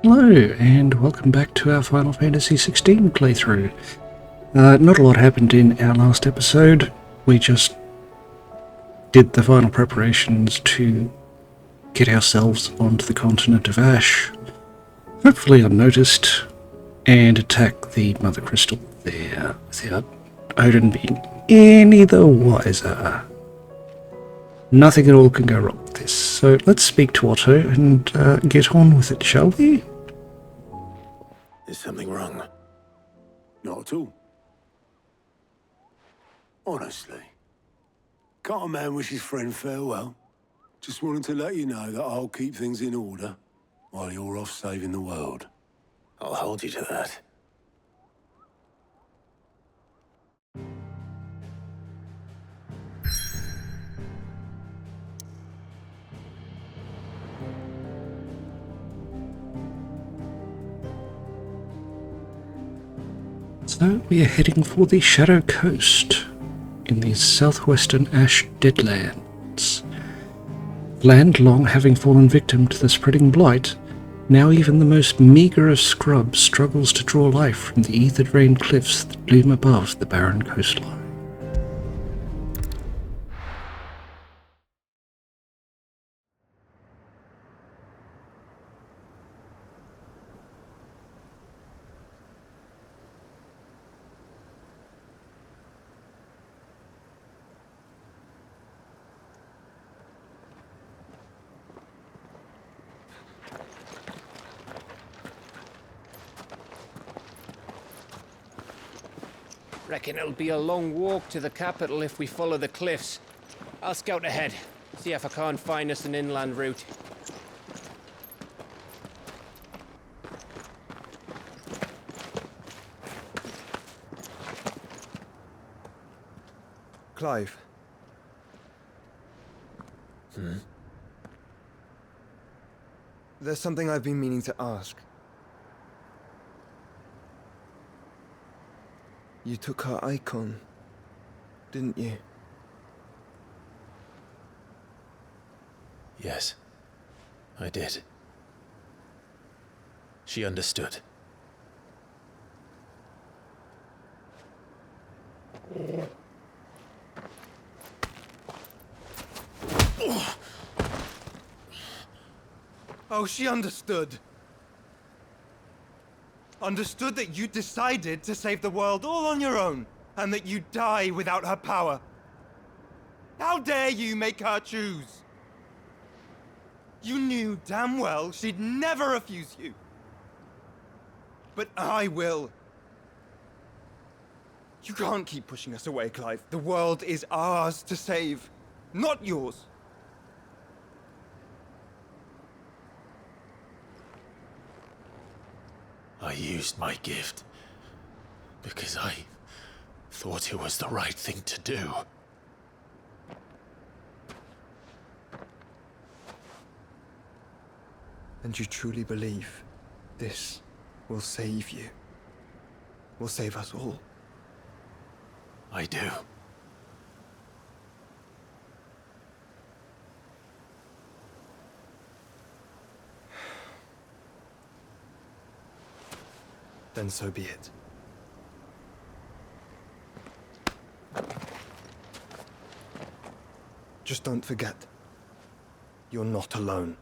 Hello, and welcome back to our Final Fantasy XVI playthrough. Not a lot happened in our last episode. We just did the final preparations to get ourselves onto the continent of Ash, hopefully unnoticed, and attack the Mother Crystal there, without Odin being any the wiser. Nothing at all can go wrong with this, so let's speak to Otto and get on with it, shall we? Is something wrong? Not at all. Honestly. Can't a man wish his friend farewell? Just wanted to let you know that I'll keep things in order while you're off saving the world. I'll hold you to that. So we are heading for the Shadow Coast in the southwestern Ash Deadlands. Land long having fallen victim to the spreading blight, now even the most meagre of scrubs struggles to draw life from the ether-drained cliffs that loom above the barren coastline. Reckon it'll be a long walk to the capital if we follow the cliffs. I'll scout ahead, see if I can't find us an inland route. Clive. There's something I've been meaning to ask. You took her icon, didn't you? Yes, I did. She understood. Oh, she understood. Understood that you decided to save the world all on your own, and that you'd die without her power. How dare you make her choose? You knew damn well she'd never refuse you. But I will. You can't keep pushing us away, Clive. The world is ours to save, not yours. I used my gift because I thought it was the right thing to do. And you truly believe this will save you? Will save us all? I do. Then so be it. Just don't forget, you're not alone.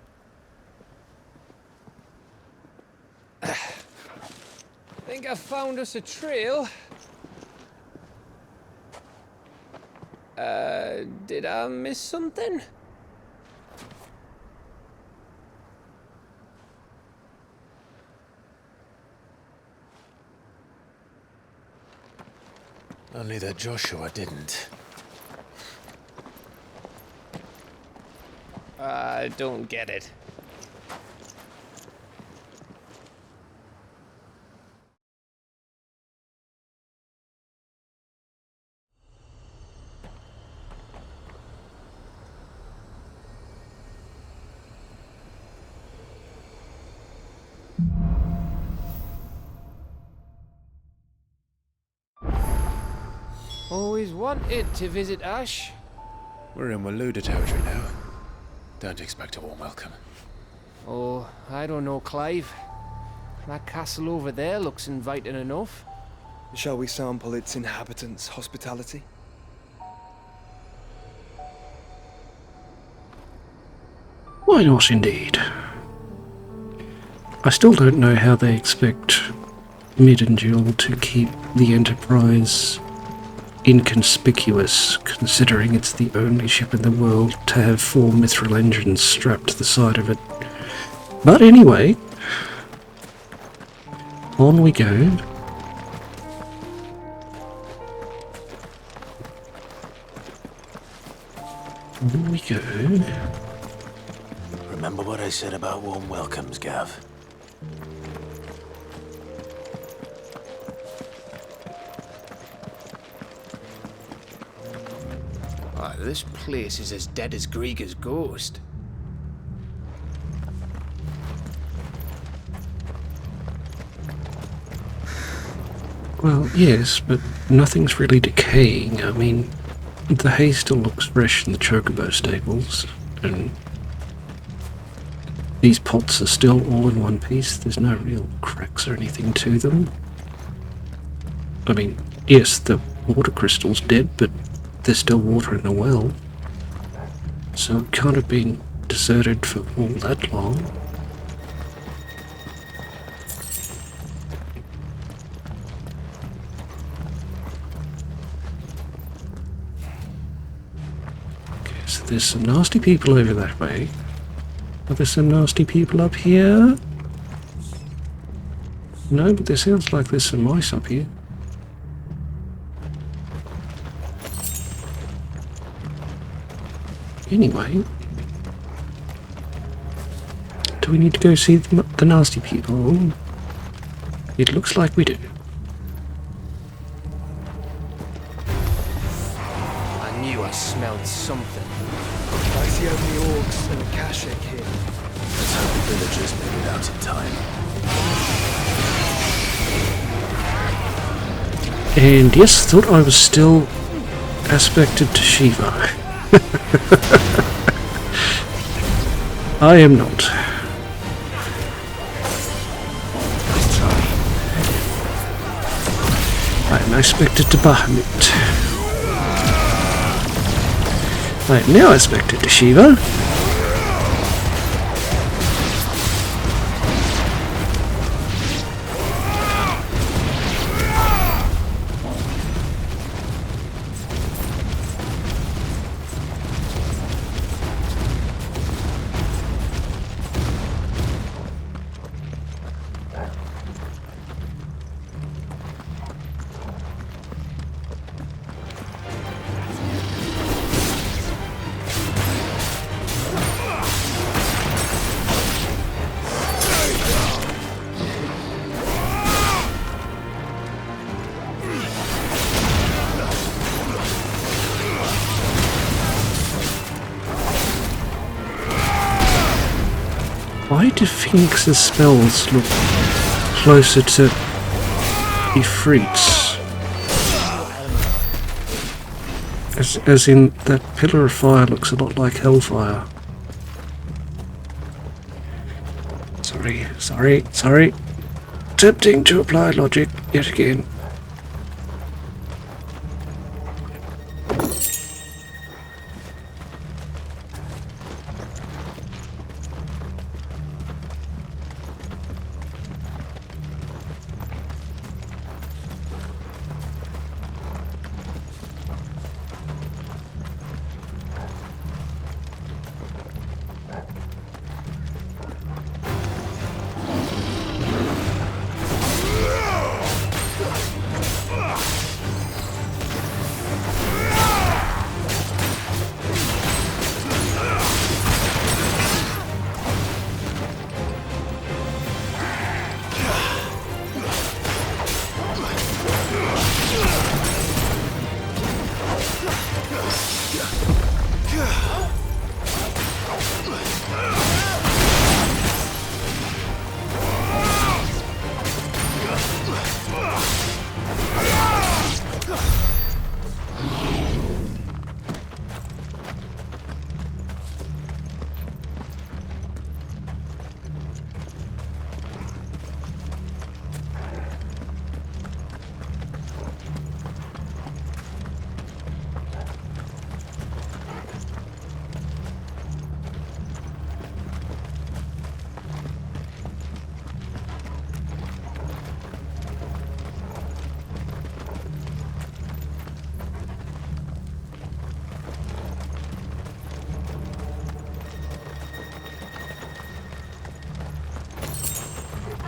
Think I've found us a trail. Did I miss something? Only that Joshua didn't. I don't get it. Always wanted to visit Ash. We're in Waluda territory now. Don't expect a warm welcome. Oh, I don't know, Clive. that castle over there looks inviting enough. Shall we sample its inhabitants' hospitality? Why not, indeed? I still don't know how they expect Mid and Jill to keep the Enterprise inconspicuous, considering it's the only ship in the world to have 4 mithril engines strapped to the side of it. But anyway, on we go. On we go. Remember what I said about warm welcomes, Gav? Ah, this place is as dead as Grieger's ghost. Well, yes, but nothing's really decaying. I mean, the hay still looks fresh in the chocobo stables, and these pots are still all in one piece. There's no real cracks or anything to them. I mean, yes, the water crystal's dead, but there's still water in the well. So it can't have been deserted for all that long. Okay, so there's some nasty people over that way. Are there some nasty people up here? No, but there sounds like there's some mice up here. Anyway, do we need to go see the nasty people? It looks like we do. I knew I smelled something. I see only orcs and a Kashik here. Let's hope the villagers made it out in time. And yes, thought I was still aspected to Shiva. I am not. I am aspected to Bahamut. I am now aspected to Shiva. Why do Phoenix's spells look closer to Ifrit's? As in, that pillar of fire looks a lot like hellfire. Sorry. Attempting to apply logic yet again.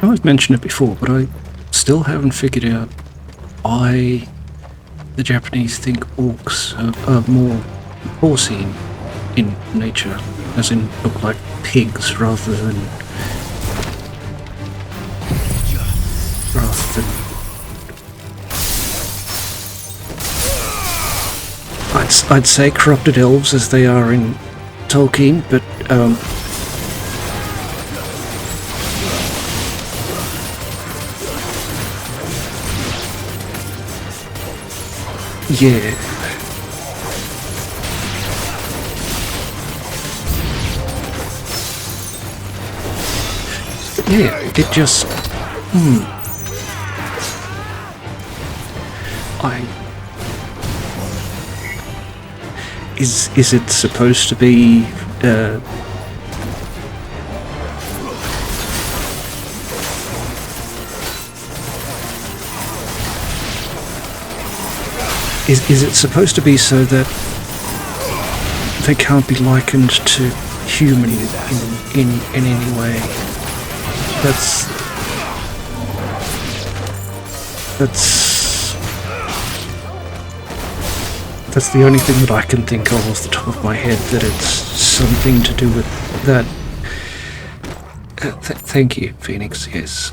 I've mentioned it before, but I still haven't figured out why the Japanese think orcs are more horsey in nature, as in look like pigs rather than I'd say corrupted elves as they are in Tolkien, but yeah. Yeah, it just Is it supposed to be is it supposed to be so that they can't be likened to human in any way? That's the only thing that I can think of off the top of my head, that it's something to do with that. Thank you, Phoenix, yes.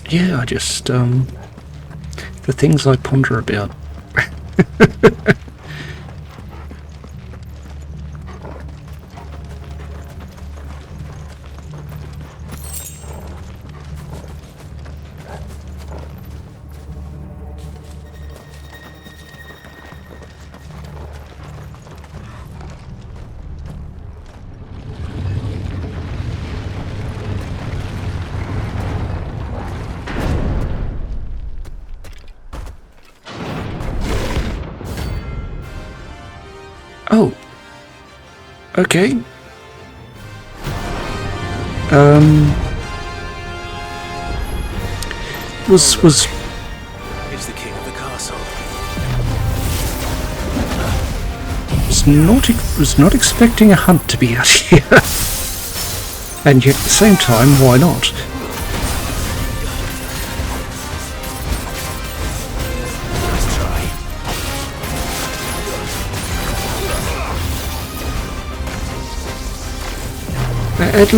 Yeah, I just, the things I ponder about. Oh. Okay. Was It's the king of the castle. was not expecting a hunt to be out here. And yet at the same time, why not? At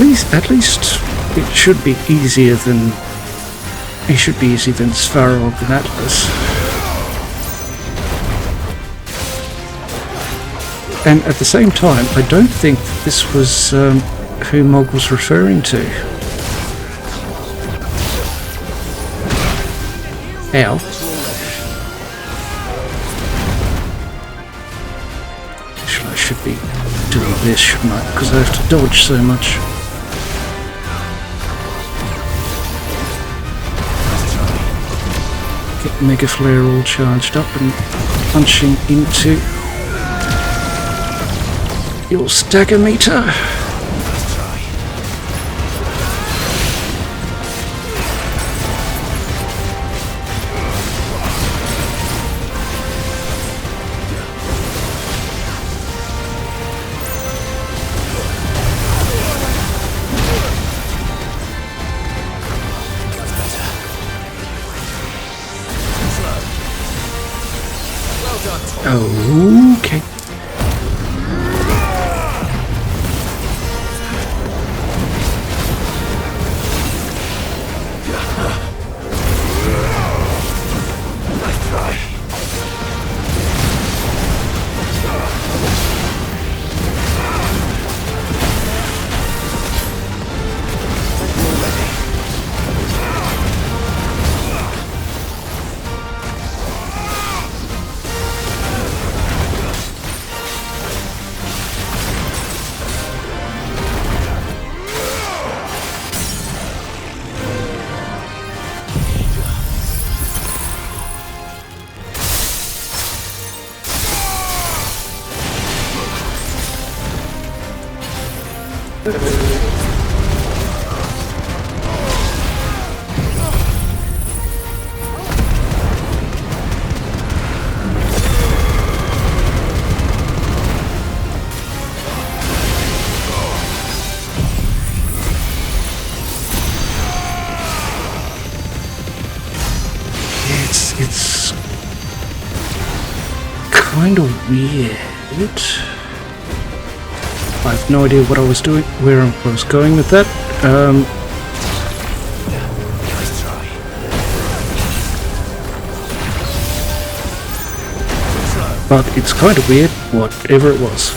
least it should be easier than Svarog and Atlas. And at the same time, I don't think that this was who Mog was referring to. Ow. I should be doing this, shouldn't I? Because I have to dodge so much. Get Mega Flare all charged up and punching into your stagger meter. Okay. it's kind of weird. I have no idea what I was doing, where I was going with that. Nice try. But it's kind of weird, whatever it was.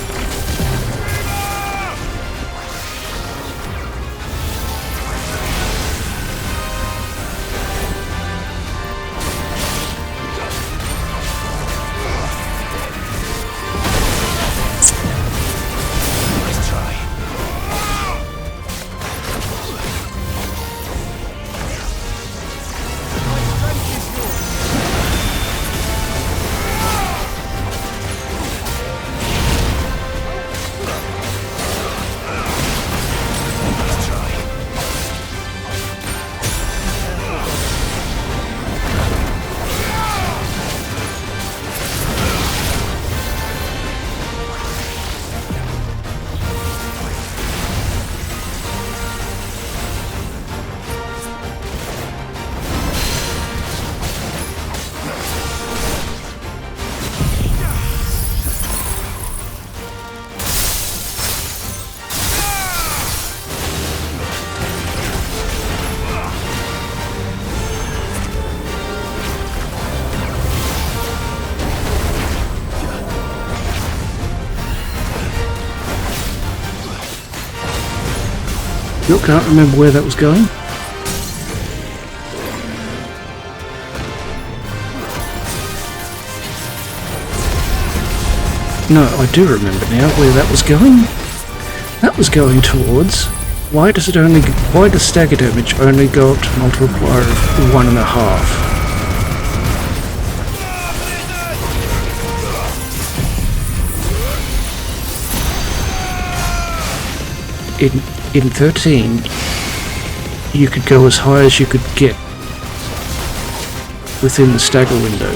Nice try. Nice try. You can't remember where that was going? No, I do remember now where that was going. That was going towards... Why does stagger damage only go up to multiplier of 1.5? In 13, you could go as high as you could get within the stagger window.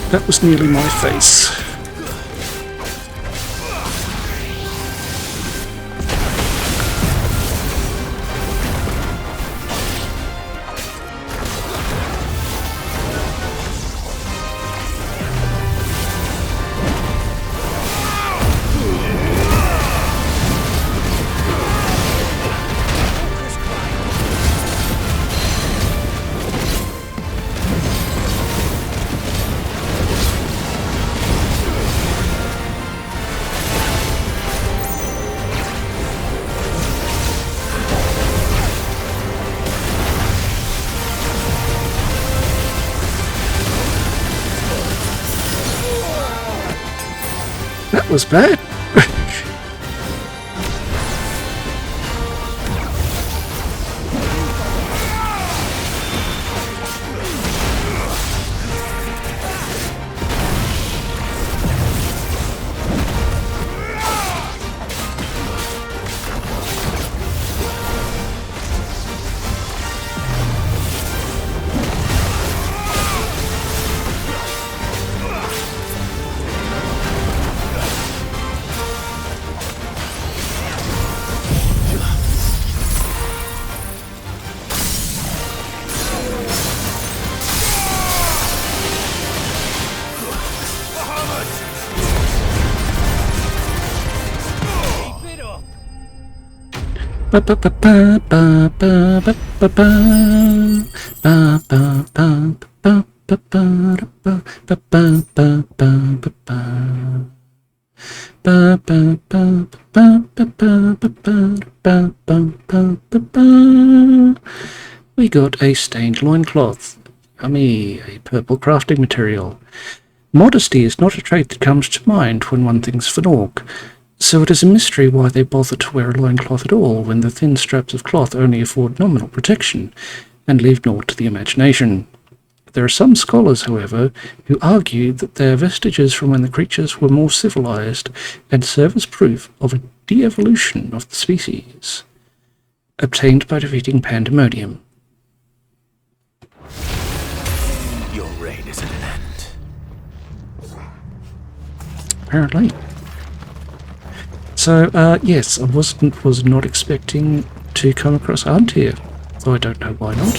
That was nearly my face. That was bad. We got a stained loincloth. Yummy, a purple crafting material. Modesty is not a trait that comes to mind when one thinks of an orc, so it is a mystery why they bother to wear a loincloth at all when the thin straps of cloth only afford nominal protection and leave naught to the imagination. There are some scholars, however, who argue that they are vestiges from when the creatures were more civilized and serve as proof of a de-evolution of the species, obtained by defeating Pandemonium. Your reign is at an end. Apparently. So, yes, I was not expecting to come across armed here, though I don't know why not.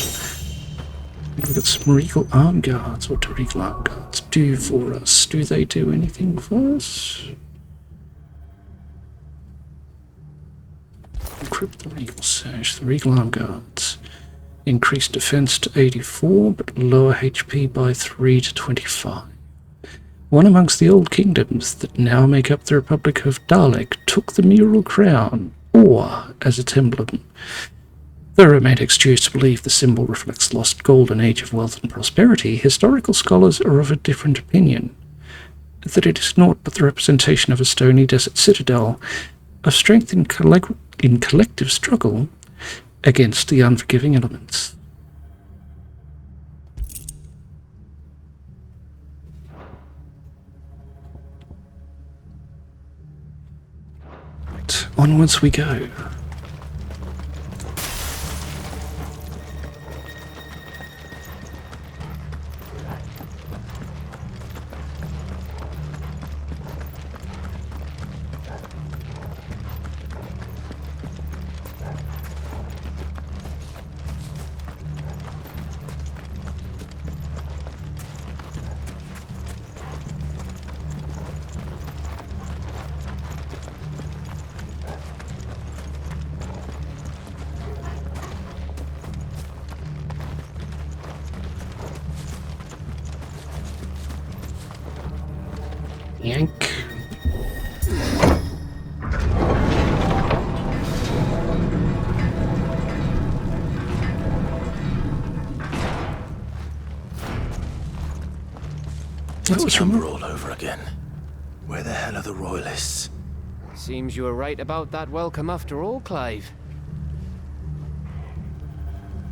We've got some regal arm guards. What do regal arm guards do for us? Do they do anything for us? Equip the regal sash. The regal arm guards increase defense to 84, but lower HP by 3 to 25. One amongst the old kingdoms that now make up the Republic of Dalek took the mural crown, or as its emblem. Though romantics choose to believe the symbol reflects lost golden age of wealth and prosperity, historical scholars are of a different opinion, that it is naught but the representation of a stony desert citadel, of strength in collective struggle against the unforgiving elements. Right, onwards we go. Yank. That was number all over again. Where the hell are the royalists? Seems you were right about that welcome after all, Clive.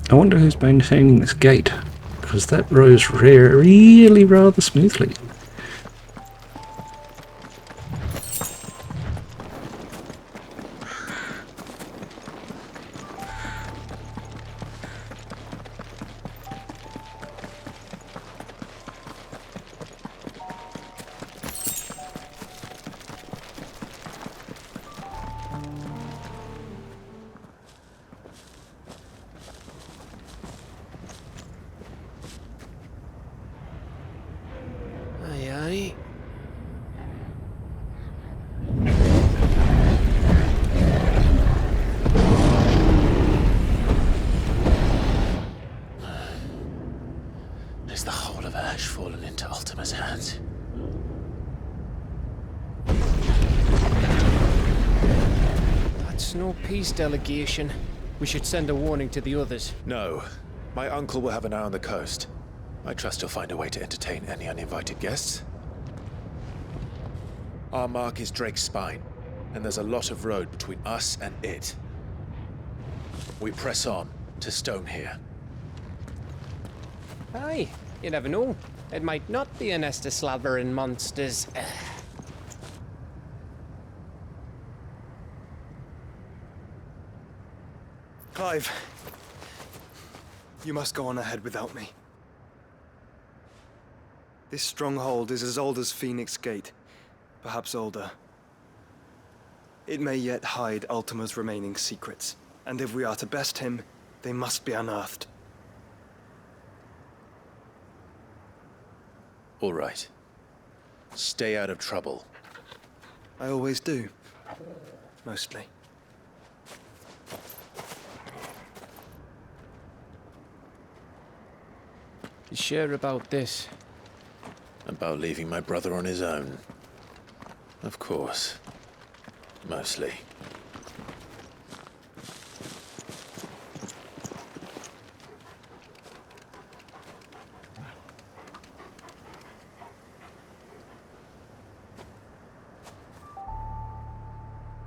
I wonder who's maintaining this gate, because that rose really rather smoothly. Aye, aye. Is the whole of Ash fallen into Ultima's hands? That's no peace delegation. We should send a warning to the others. No. My uncle will have an eye on the coast. I trust he'll find a way to entertain any uninvited guests. Our mark is Drake's Spine, and there's a lot of road between us and it. We press on to Stone here. Aye, you never know. It might not be a nest of slavering monsters. Clive, you must go on ahead without me. This stronghold is as old as Phoenix Gate, perhaps older. It may yet hide Ultima's remaining secrets, and if we are to best him, they must be unearthed. All right. Stay out of trouble. I always do. Mostly. You sure about this? About leaving my brother on his own. Of course. Mostly.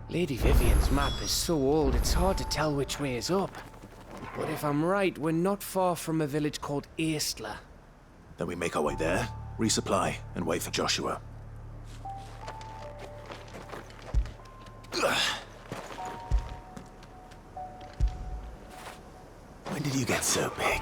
Lady Vivian's map is so old it's hard to tell which way is up. But if I'm right, we're not far from a village called Aistla. Then we make our way there, resupply, and wait for Joshua. When did you get so big?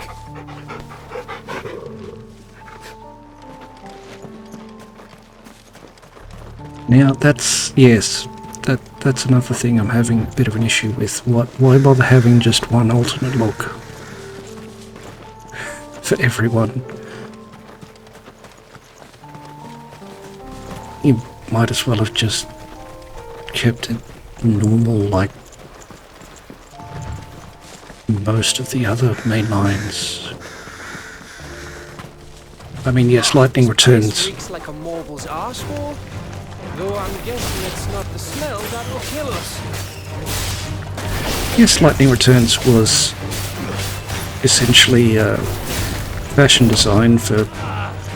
Now that's that's another thing I'm having a bit of an issue with. Why bother having just one alternate look for everyone? You might as well have just kept it normal like most of the other main lines. I mean, yes, lightning returns. Reeks like a morble's arsehole, though I'm guessing it's not the smell that will kill us. Yes, lightning returns was essentially fashion design for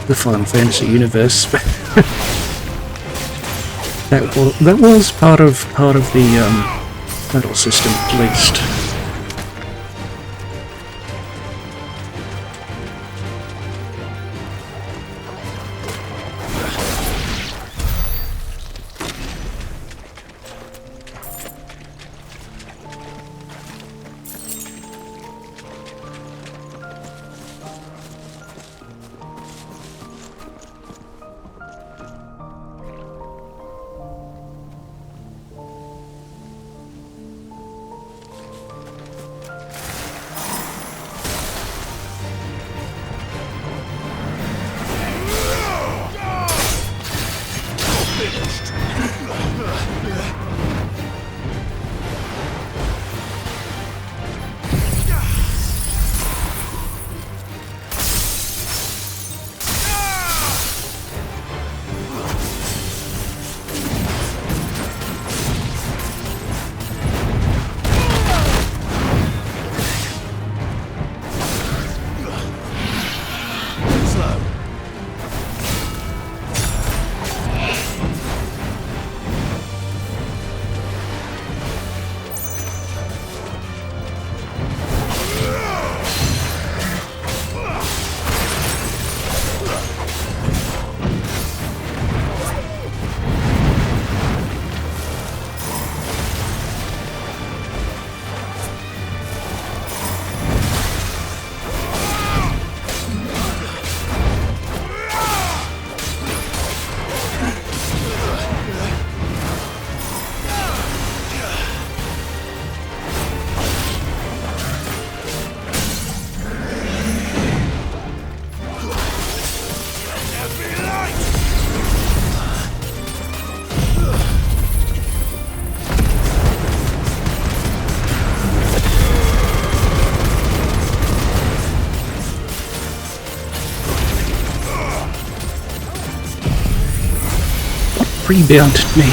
the Final Fantasy universe. that was part of the battle system, at least. Rebounded me.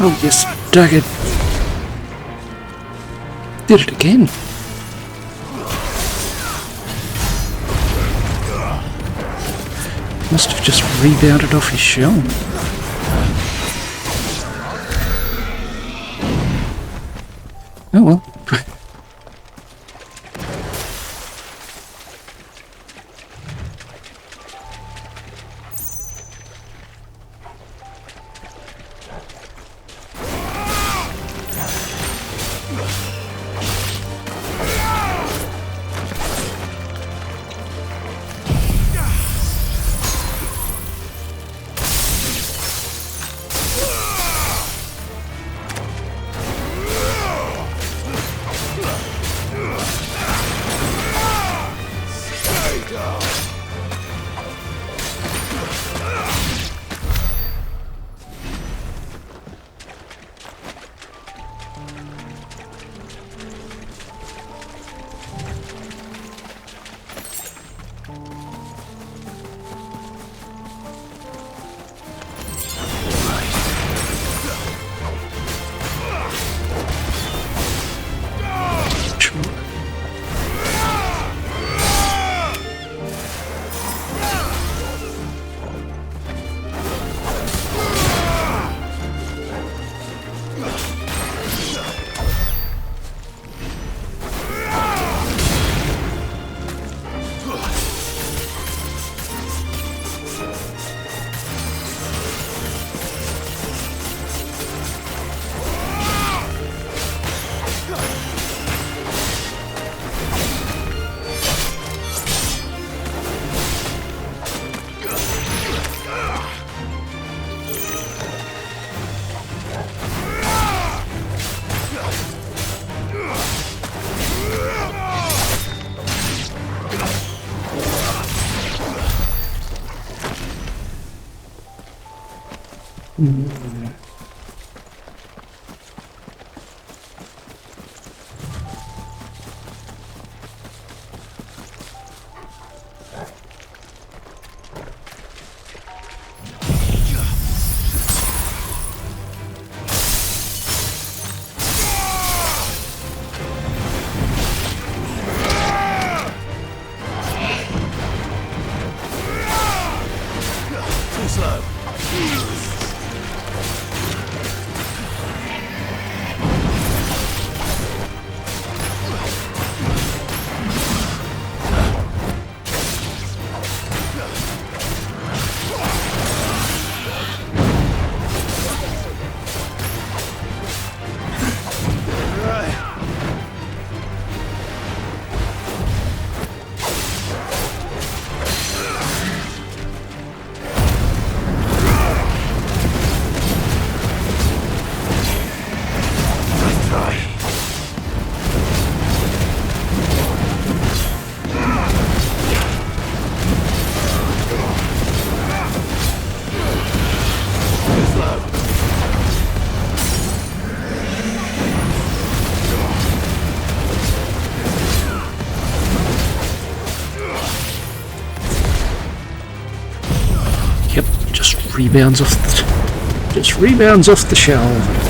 Oh, yes, dug it. Did it again. Must have just rebounded off his shell. Oh well. Too slow. Yep, just rebounds off the shelf.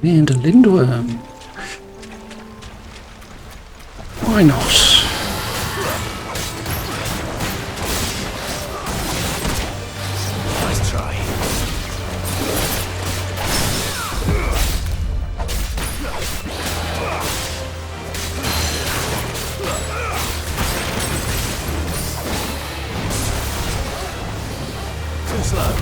And a Lindworm. Why not? Nice try. Too slow.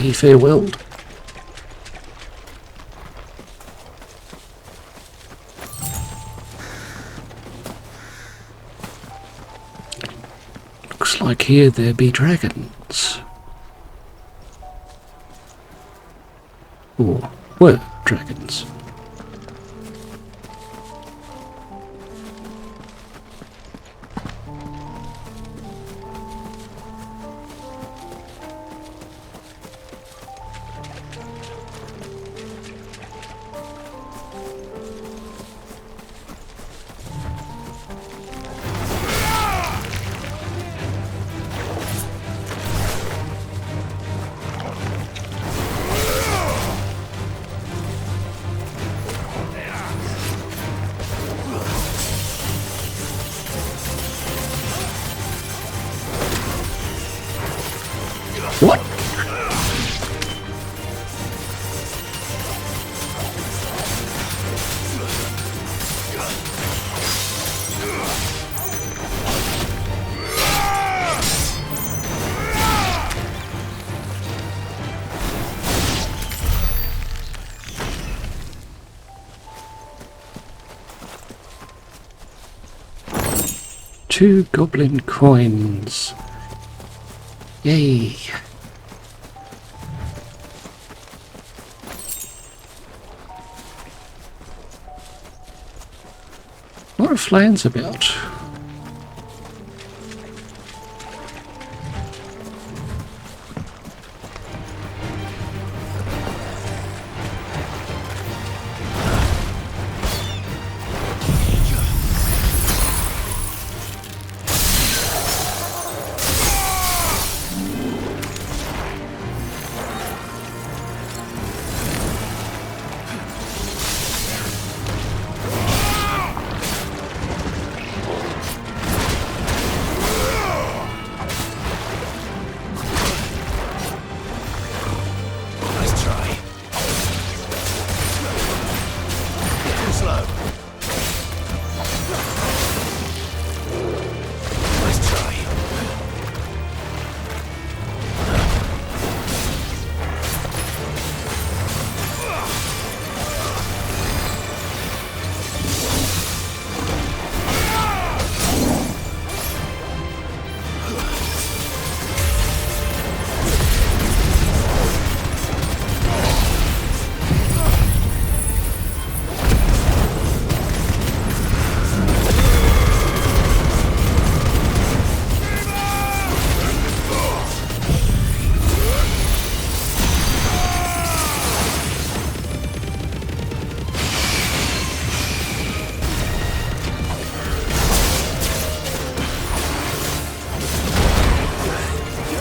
be farewelled. Looks like here there be dragons. Or were dragons. What? Two goblin coins. Yay. A lot of flames about.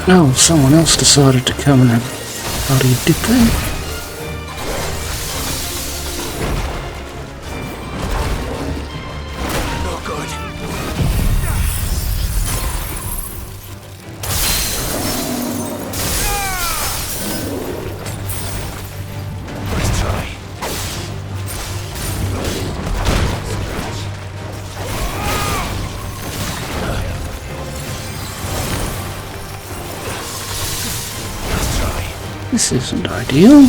No, someone else decided to come and party, did they? This isn't ideal.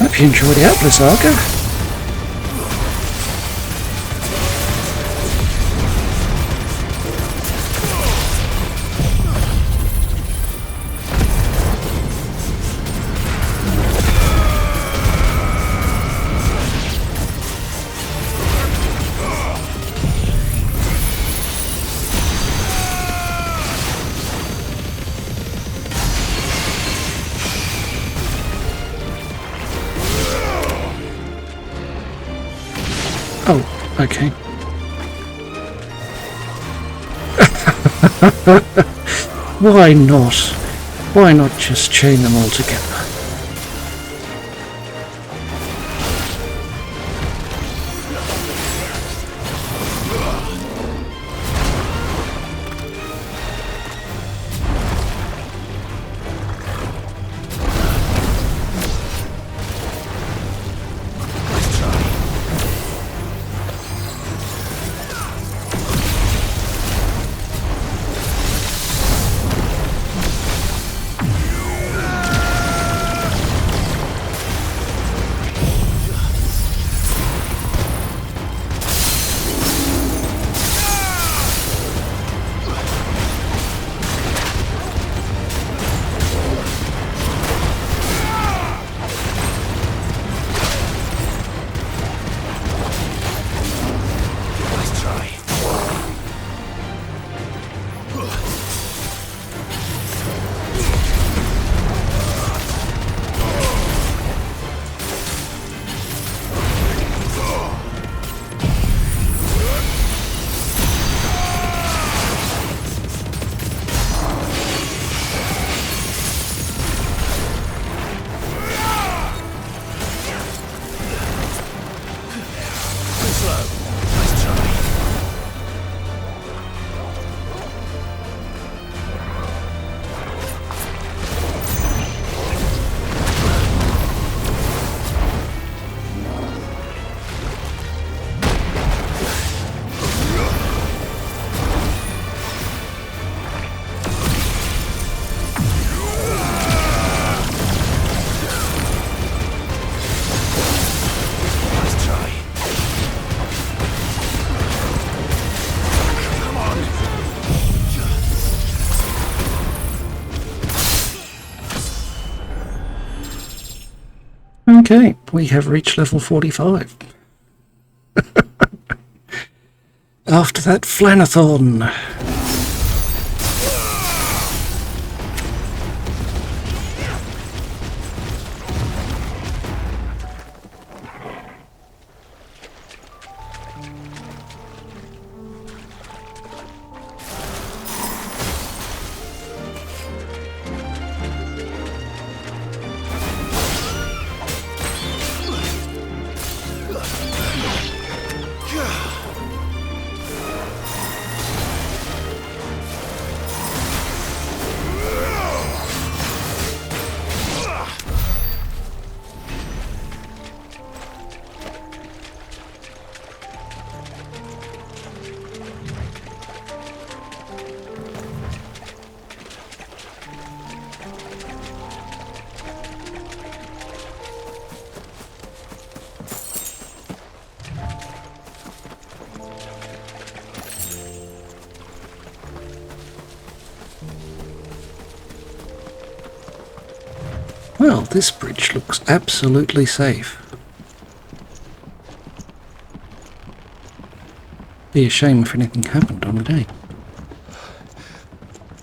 Hope you enjoyed the Outlaw Saga. Oh, okay. Why not? Why not just chain them all together? Okay, we have reached level 45. After that Flanathon. Well, this bridge looks absolutely safe. Be a shame if anything happened on the day.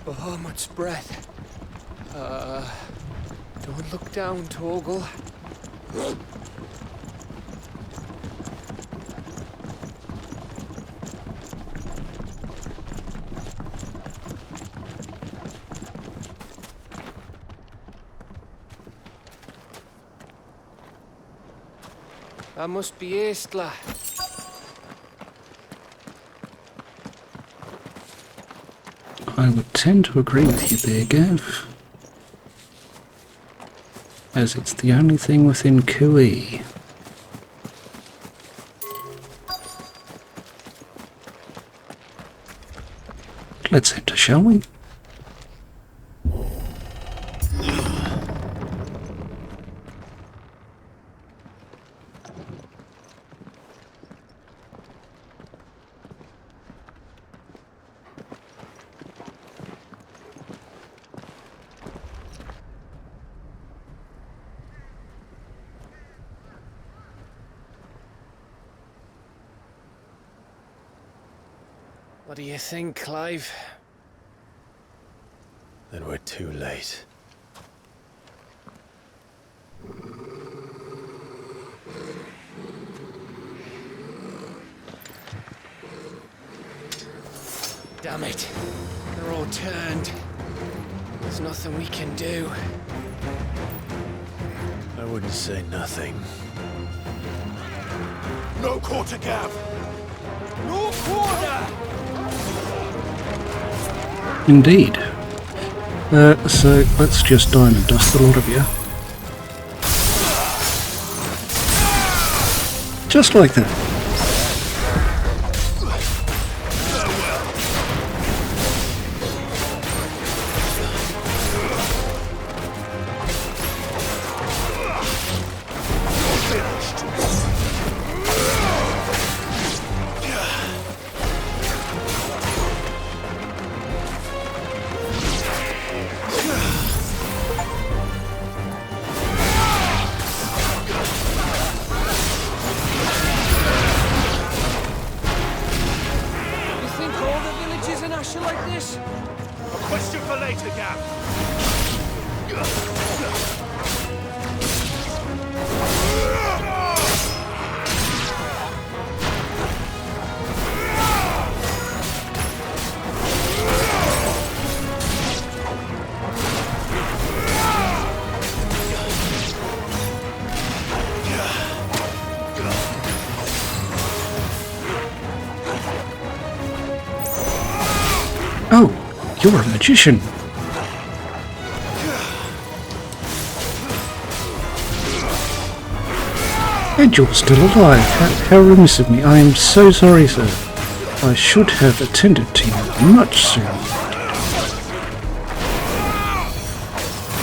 Oh, much breath. Don't look down, Torgal. That must be Aistla. I would tend to agree with you there, Gav. As it's the only thing within QE. Let's enter, shall we? What do you think, Clive? Then we're too late. Damn it. They're all turned. There's nothing we can do. I wouldn't say nothing. No quarter, Gav! No quarter! Indeed. So let's just dine and dust the lot of you. Just like that. Question for later, Gav. Oh, you're a magician. And you're still alive. How remiss of me. I am so sorry, sir. I should have attended to you much sooner.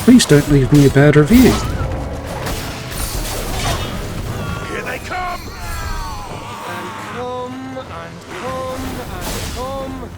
Please don't leave me a bad review. Here they come! Come and come and come.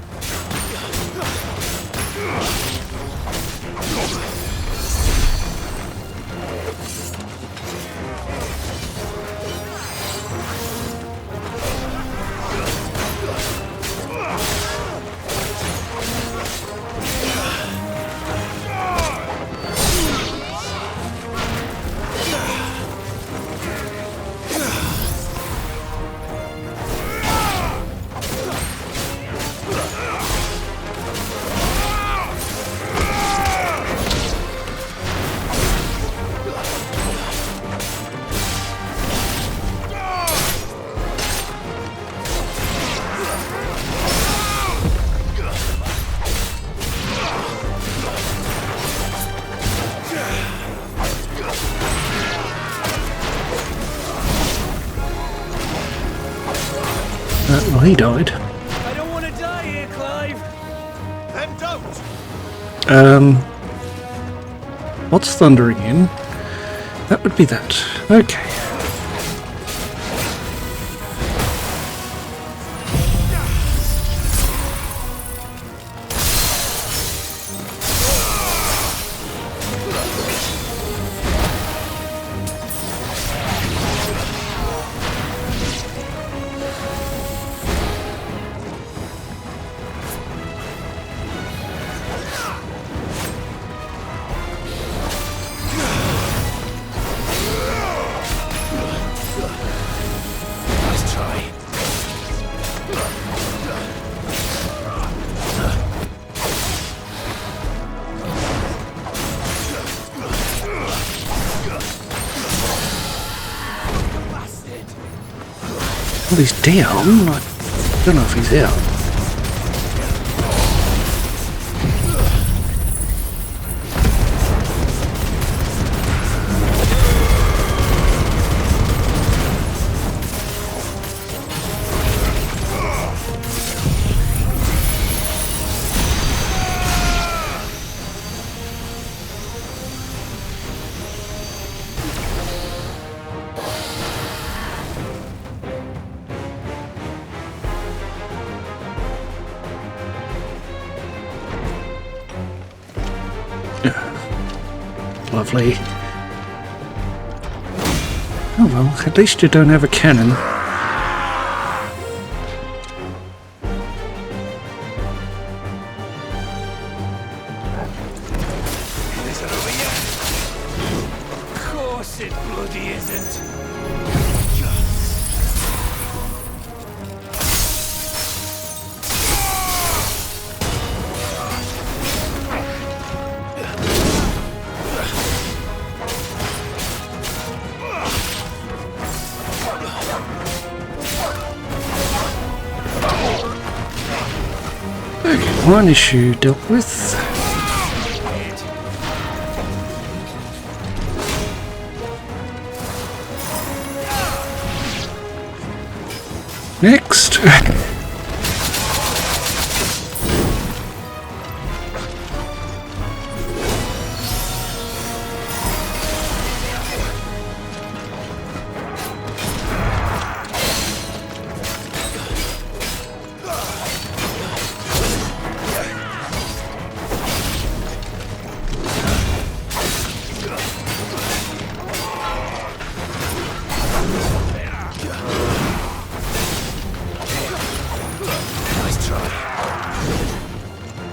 Well, he died. I don't want to die here, Clive. Then don't! What's thundering in? That would be that. Okay. Well, he's down. I don't know if he's out. Lovely. Oh well, at least you don't have a cannon. Isn't over yet? Of course it bloody isn't. One issue dealt with. Next!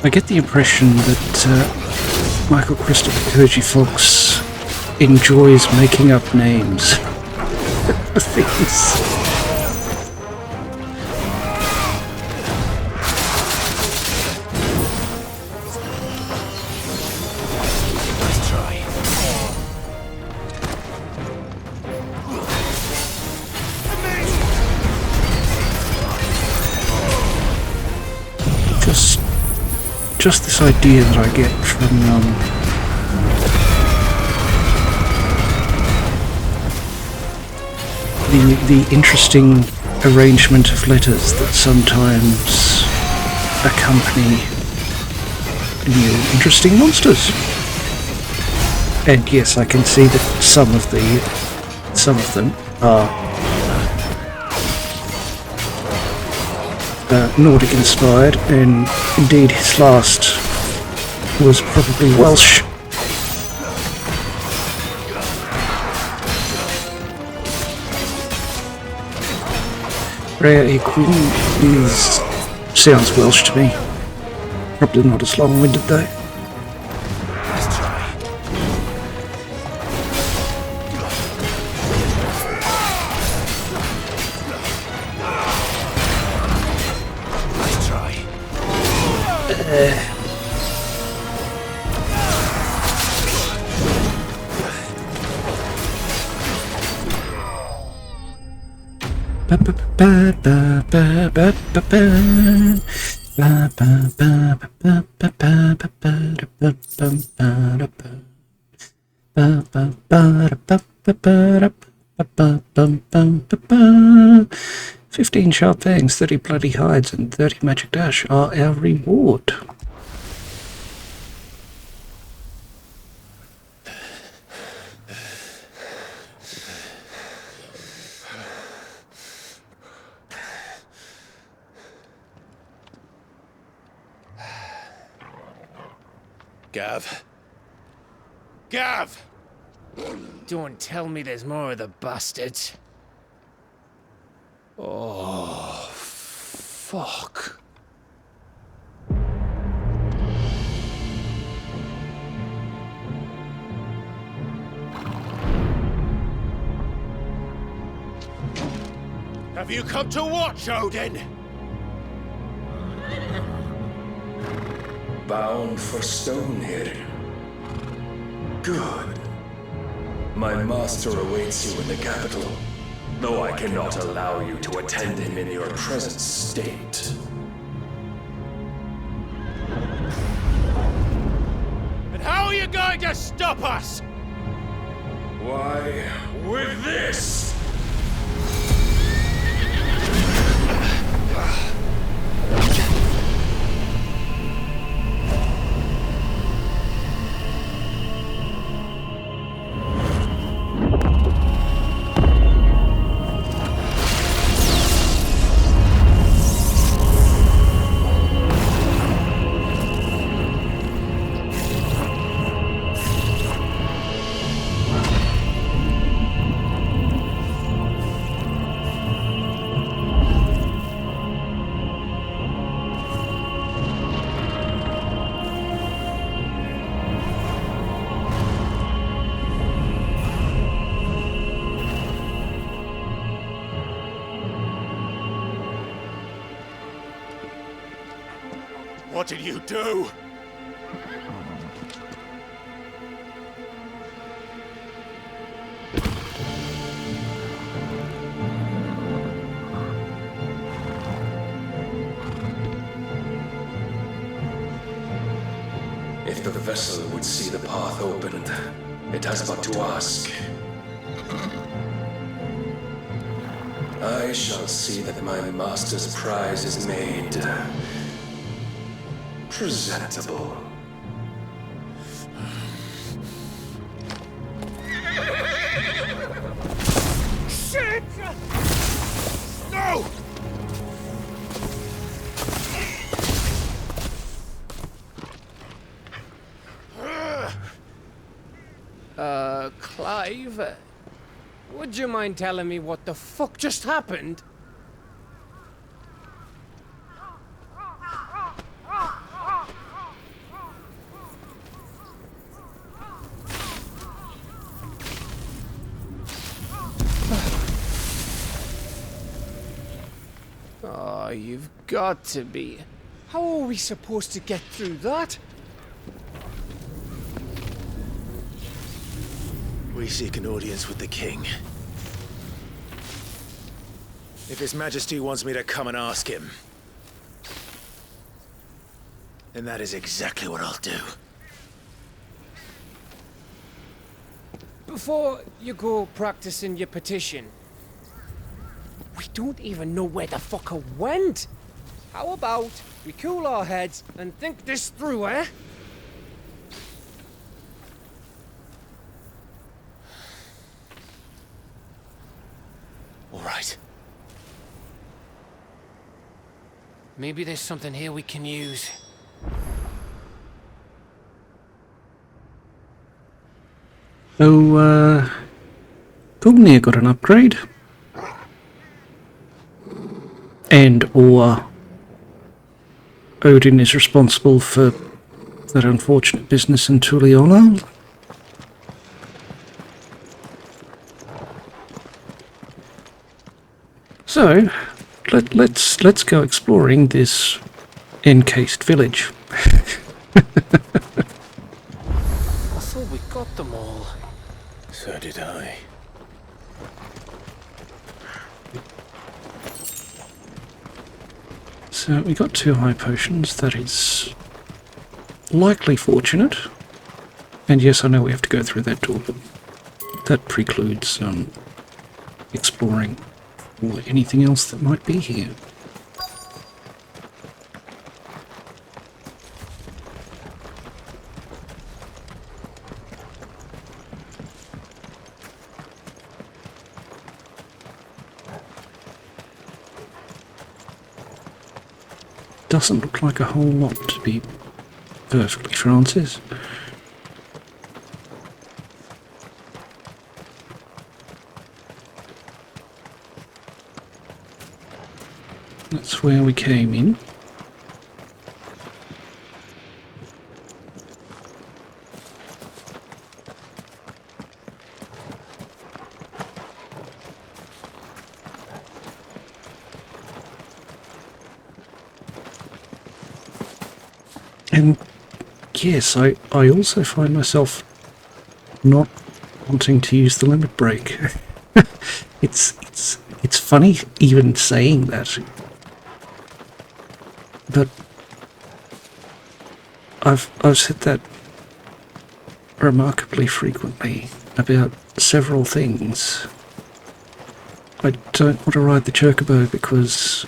I get the impression that Michael Christopher Koji Fox enjoys making up names for things. Just this idea that I get from the interesting arrangement of letters that sometimes accompany new interesting monsters. And yes, I can see that some of them are Nordic inspired, and indeed his last was probably Welsh. Rare Equine sounds Welsh to me. Probably not as long-winded though. $15 sharp fangs, 30 bloody hides, and 30 magic dash are our reward. Gav! Don't tell me there's more of the bastards. Oh, fuck. Have you come to watch, Odin? Bound for Stonehill. Good. My master awaits you in the capital, though I cannot allow you to attend him in your present state. And how are you going to stop us? Why, with this! What did you do? the vessel would see the path opened, it has but to ask. I shall see that my master's prize is made presentable. Shit! No! Clive? Would you mind telling me what the fuck just happened? Oh, you've got to be. How are we supposed to get through that? We seek an audience with the king. If His Majesty wants me to come and ask him, then that is exactly what I'll do. Before you go practicing your petition, we don't even know where the fucker went. How about we cool our heads and think this through, eh? All right. Maybe there's something here we can use. So, Gungnir got an upgrade. Or Odin is responsible for that unfortunate business in Tuliona. So, let's go exploring this encased village. I thought we got them all. So did I. So we got 2 high potions. That is likely fortunate. And yes, I know we have to go through that door, but that precludes exploring or anything else that might be here. Doesn't look like a whole lot, to be perfectly Francis. That's where we came in. And yes, I also find myself not wanting to use the limit break. It's funny even saying that. But I've said that remarkably frequently about several things. I don't want to ride the chocobo because,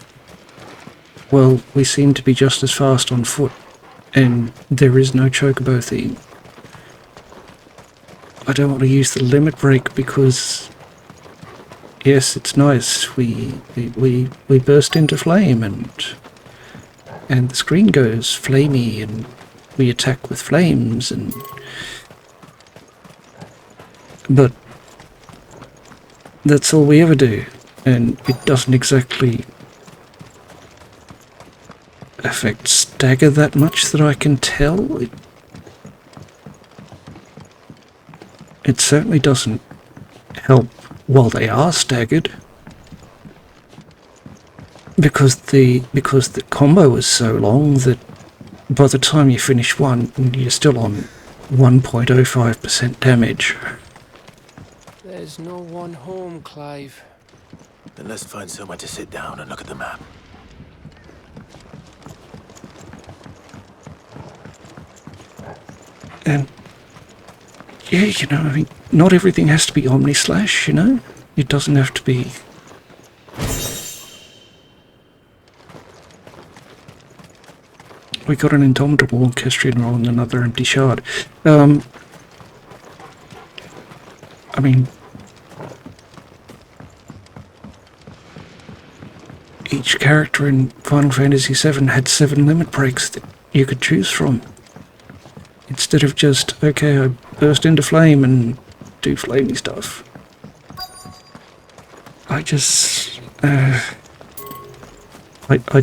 well, we seem to be just as fast on foot, and there is no chocobo theme. I don't want to use the limit break because, yes, it's nice. We burst into flame and the screen goes flamey and we attack with flames but that's all we ever do, and it doesn't exactly affect stagger that much that I can tell. It certainly doesn't help while they are staggered. Because the combo is so long that by the time you finish one, you're still on 1.05% damage. There's no one home, Clive. Then let's find somewhere to sit down and look at the map. And yeah, you know, I mean, not everything has to be Omni-Slash, you know? It doesn't have to be... We got an indomitable orchestrion roll and another empty shard. I mean... Each character in Final Fantasy VII had 7 limit breaks that you could choose from. Instead of just, okay, I burst into flame and do flamey stuff. I just... I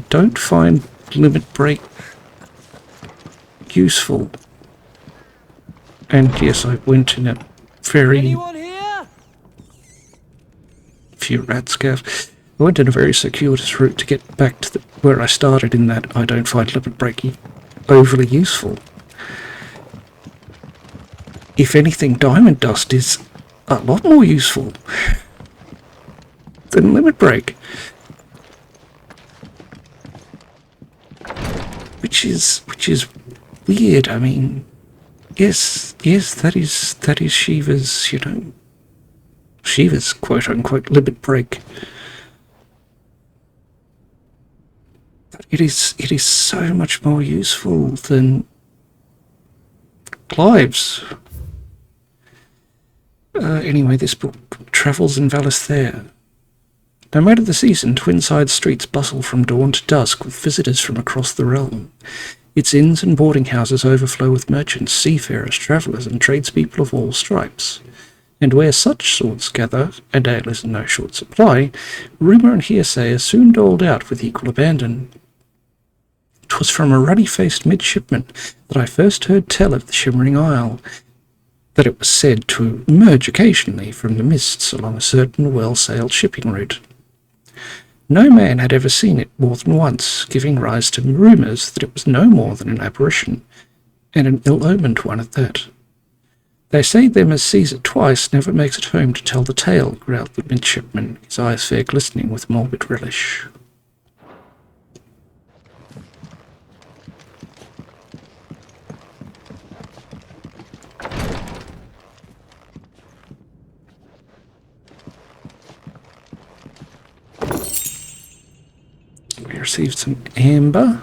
don't find limit break useful. And yes, I went in a very... Anyone here? Few rat scaffs. I went in a very circuitous route to get back to where I started, in that I don't find limit break overly useful. If anything, Diamond Dust is a lot more useful than limit break. Which is weird. I mean, yes, that is Shiva's, you know, Shiva's quote unquote limit break. But it is so much more useful than Clive's. Anyway, this book travels in Valisthea. No matter the season, Twinside streets bustle from dawn to dusk with visitors from across the realm. Its inns and boarding houses overflow with merchants, seafarers, travellers, and tradespeople of all stripes. And where such sorts gather, and ale is in no short supply, rumour and hearsay are soon doled out with equal abandon. 'Twas from a ruddy-faced midshipman that I first heard tell of the Shimmering Isle, that it was said to emerge occasionally from the mists along a certain well-sailed shipping route. No man had ever seen it more than once, giving rise to rumours that it was no more than an apparition, and an ill-omened one at that. They say them as sees it twice never makes it home to tell the tale, growled the midshipman, his eyes fair glistening with morbid relish. We received some amber.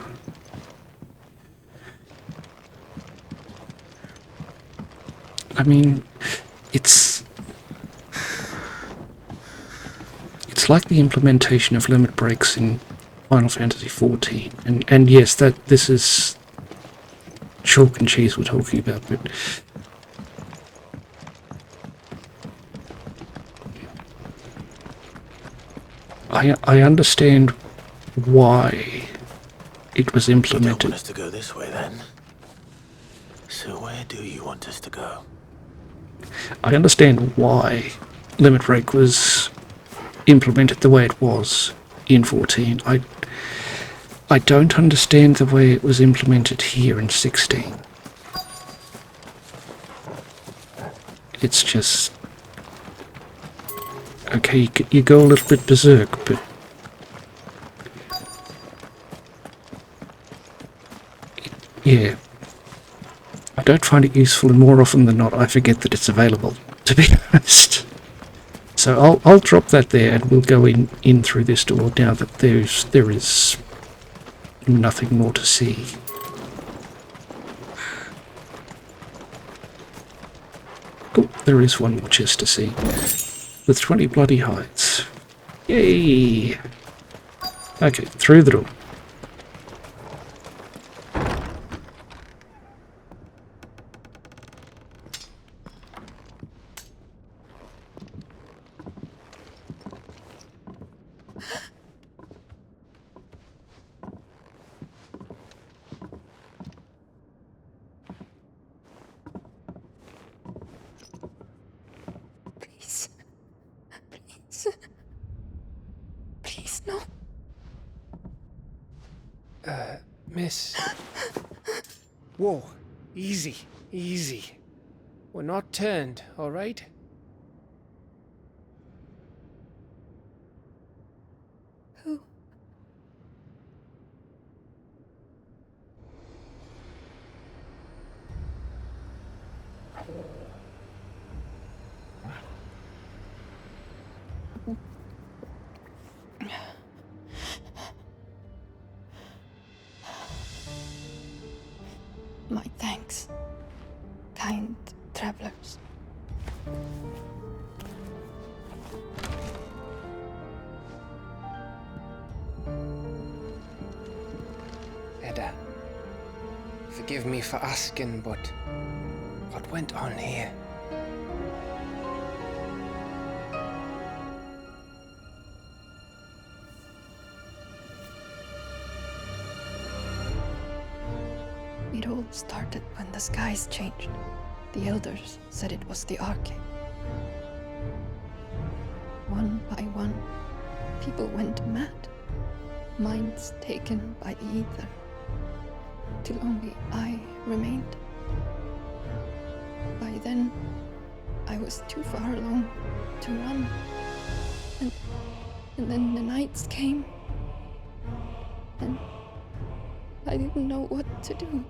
I mean, it's like the implementation of limit breaks in Final Fantasy XIV, and yes, that this is chalk and cheese we're talking about, but I understand why it was implemented. You don't want us to go this way, then? So where do you want us to go? I understand why limit break was implemented the way it was in 14. I don't understand the way it was implemented here in 16. It's just... okay, you go a little bit berserk, but... yeah. I don't find it useful, and more often than not I forget that it's available, to be honest. So I'll drop that there, and we'll go in through this door now that there is nothing more to see. Oh, there is one more chest to see, with 20 bloody hides. Yay! Okay, through the door. Please, no. Miss. Whoa, easy, easy. We're not turned, all right? Who? My thanks, kind travelers. Edda, forgive me for asking, but what went on here? It all started when the skies changed. The elders said it was the Arcade. One by one, people went mad. Minds taken by the ether. Till only I remained. By then, I was too far along to run. And then the nights came. And I didn't know what to do.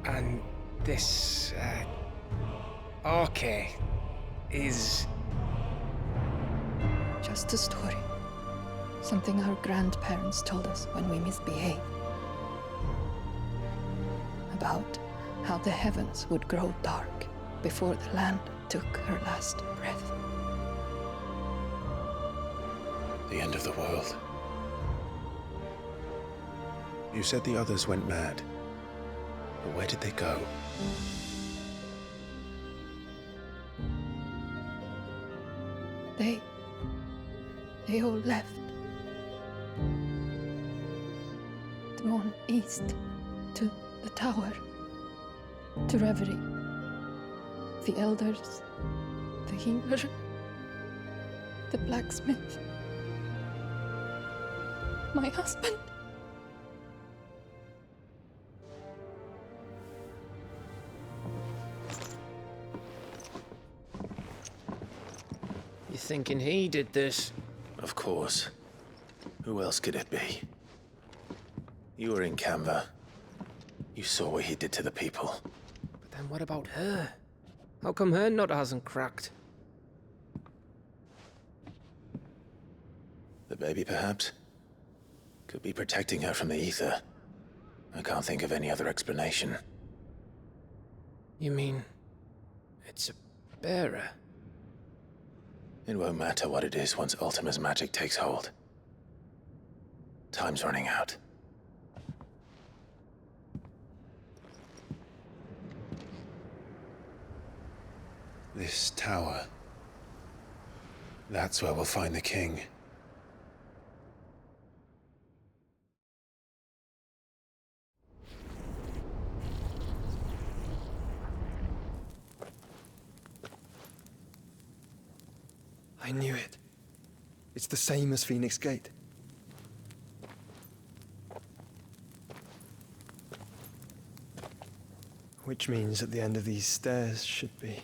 And this, arcade is... Just a story. Something our grandparents told us when we misbehaved. About how the heavens would grow dark before the land took her last breath. The end of the world. You said the others went mad. But where did they go? They all left. Drawn east to the tower, to reverie. The elders, the healer, the blacksmith, my husband. You thinking he did this? Of course. Who else could it be? You were in Canva. You saw what he did to the people. But then what about her? How come her nut hasn't cracked? The baby, perhaps? Could be protecting her from the ether. I can't think of any other explanation. You mean... it's a bearer? It won't matter what it is once Ultima's magic takes hold. Time's running out. This tower. That's where we'll find the king. I knew it. It's the same as Phoenix Gate. Which means at the end of these stairs should be...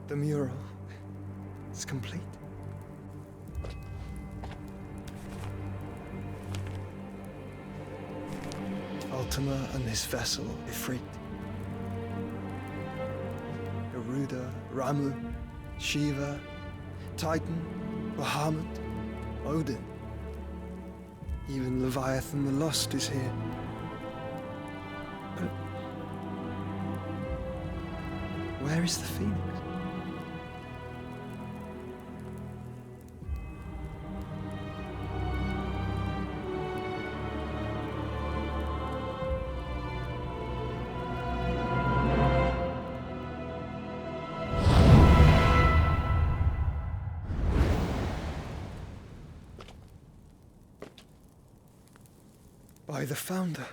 The mural is complete. Ultima and his vessel, Ifrit. Garuda, Ramu, Shiva, Titan, Bahamut, Odin. Even Leviathan the Lost is here. But where is the Phoenix? by the Founder.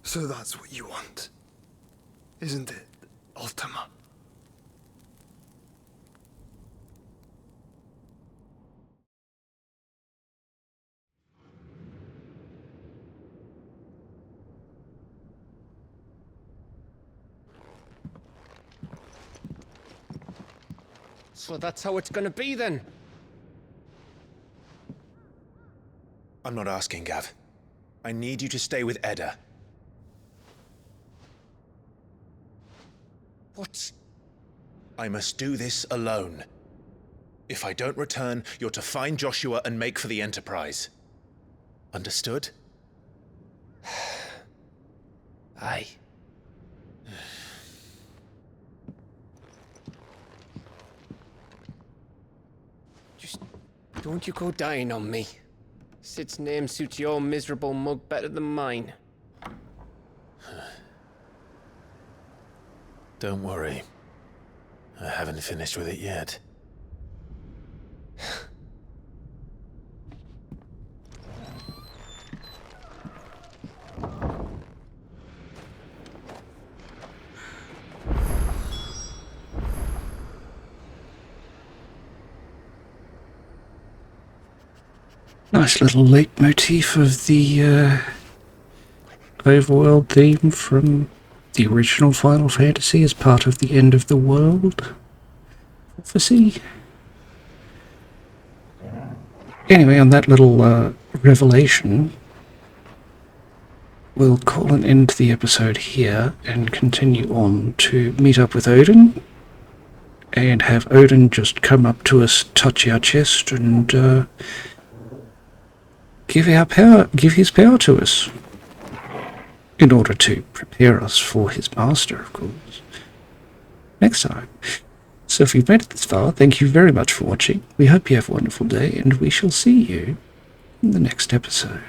So that's what you want, isn't it, Ultima? So that's how it's gonna be then? I'm not asking, Gav. I need you to stay with Edda. What? I must do this alone. If I don't return, you're to find Joshua and make for the Enterprise. Understood? Aye. Just don't you go dying on me. Sid's name suits your miserable mug better than mine. Don't worry. I haven't finished with it yet. Nice little leitmotif of the overworld theme from the original Final Fantasy as part of the end of the world prophecy. Anyway, on that little revelation, we'll call an end to the episode here and continue on to meet up with Odin and have Odin just come up to us, touch our chest, and give his power to us in order to prepare us for his master, of course, next time. So if you've made it this far, thank you very much for watching. We hope you have a wonderful day, and we shall see you in the next episode.